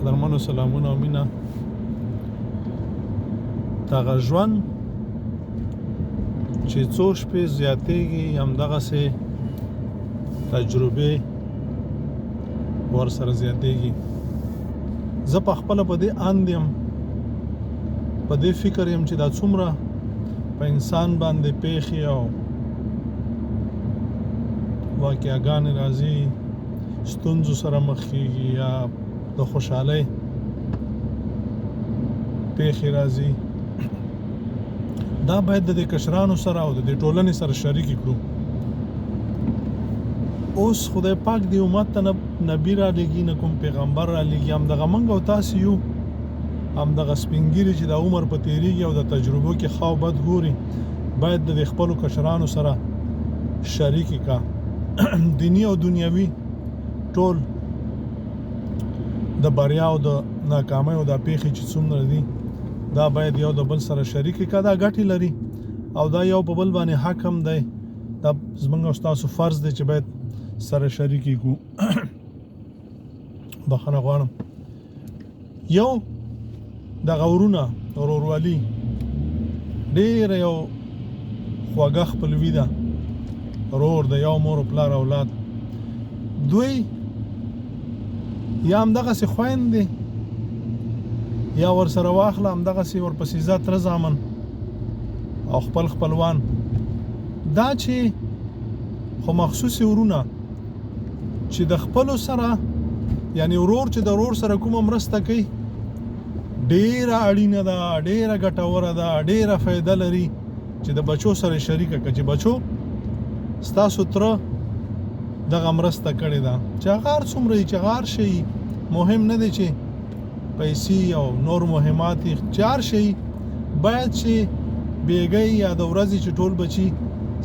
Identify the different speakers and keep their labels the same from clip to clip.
Speaker 1: قدرمنو سلامونه او مینه دغه ژوند چې څو شپې زیاتېږي همدغسې تجربې ورسره زیاتېږي. زه په خپله په دې اند یم، په دې فکر یم چې دا څومره په انسان باندې پیښې او واقعاګانې راځي، ستونزو سره مخ کېږي یا د خوشحالۍ پیښې راځي، دا باید د دې کشرانو سره او د دې ټولنې سره شریک کړو. اوس خدای پاک دې امت ته نه نبي را لېږي نه کوم پیغمبر را لېږي، همدغه موږ او تاسې یو، همدغه سپین ږیري چې د عمر په تېرېږي او د تجربو کې ښه او بد ګوري، باید د دې خپلو کشرانو سره شریکې کا. دیني او دنیوي ټول د بریا او د ناکامۍ او د پیښې چې څومره دي دا باید یو د بل سره شریکې کا. دا ګټې لري او دا یو په بل باندې حق هم دی. دا زموږ او ستاسو فرض دی چې باید سره شریکې کړو. بخښنه غواړم. یو دغه ورونه ورورولي ډېره یو خوږه خپلوي ده. ورور د یو مور او پلار اولاد. دوی یا همدغسې خویندې یا ورسره واخله همدغسې ورپسې ځه تره زامن او خپل خپلوان. دا چې خو مخصوصي ورونه چې د خپلو سره، یعنی ورور چې د ورور سره کومه مرسته کوي، ډېره اړینه ده، ډېره ګټوره ده، ډېره فایده لري چې د بچو سره شریکه کړه. چې بچو ستاسو تره دغه مرسته کړې ده، چې هغه هر څومره چې هغه شي مهم نه دی چې پیسې او نور مهمات چې هر شي باید چې بیګۍ یا د ورځې چې ټول بچي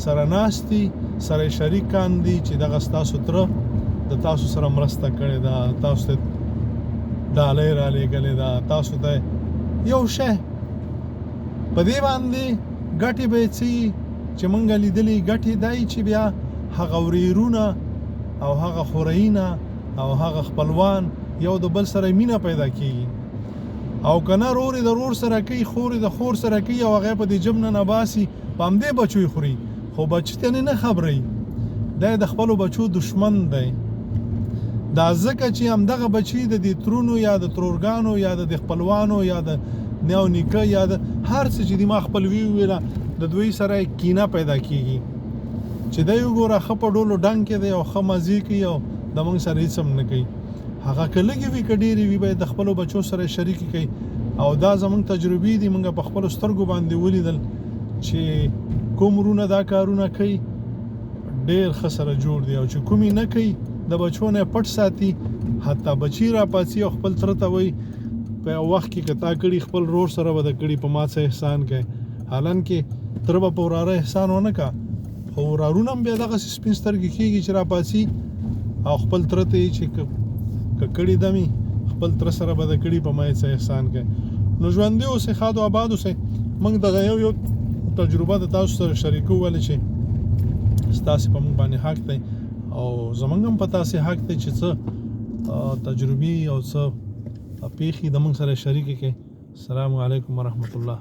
Speaker 1: سره ناستي سره شریک کاندي چې دغه ستاسو تره د تاسو سره مرسته کړې ده، تاسو ته ډالۍ را لېږلې ده، تاسو ته یو شی په دې باندې ګټې به یې څه چې مونږ لیدلي ګټې دای چې بیا هغه ورېرونه او هغه خورینه او هغه خپلوان یو د بل سره مینه پیدا کیږي. او کنه رور د رور سره کوي، خور د خور سره کوي او هغه په دې جبن نه باسي، په همدې بچوي خوري، خو بچی ته نه خبري، دا د خپلو بچو دشمن دی. دا ځکه چې همدغه بچی د دې ترونو یا د ترورګانو یا د خپلوانو یا د نیو نیکه یا د هر څه چې د ما خپلوي ویله د دوی سره کینه پیدا کیږي چې دی وګوره ښه په ډولو ډنګ کې دی او ښه مزې کوي او د موږ سره هېڅ هم نه کوي. هغه که لږې وي که ډېرې وي باید د خپلو بچو سره شریکې کوي. او دا زموږ تجربې دي، موږ په خپلو سترګو باندې ولیدل چې کوم ورونه دا کارونه کوي ډېر ښه سره جوړ دي، او چې کومې نه کوي د بچو نه پټ ساتي. حتی بچي راپاڅي او خپل تره ته وایي په یو وخت کې که تا کړي خپل رور سره به د کړي په ما څه احسان کوي. حالانکې تره به په وراره احسان ونه کا، خو ورارونه هم بیا دغسې سپین سترګې کېږي چې راپاڅي او خپل تره ته یې چې که کړي دمي خپل تره سره به د کړي په ما څه احسان کوي. نو ژوندي اوسئ، ښاد او آباد اوسئ. موږ دغه یو تجربه د تاسو سره شریکو ولې چې ستاسې په موږ باندې حق دی او زموږ هم په تاسې حق دی چې څه تجربې او څه پیښې د موږ سره شریکې کړئ. السلام علیکم ورحمت الله.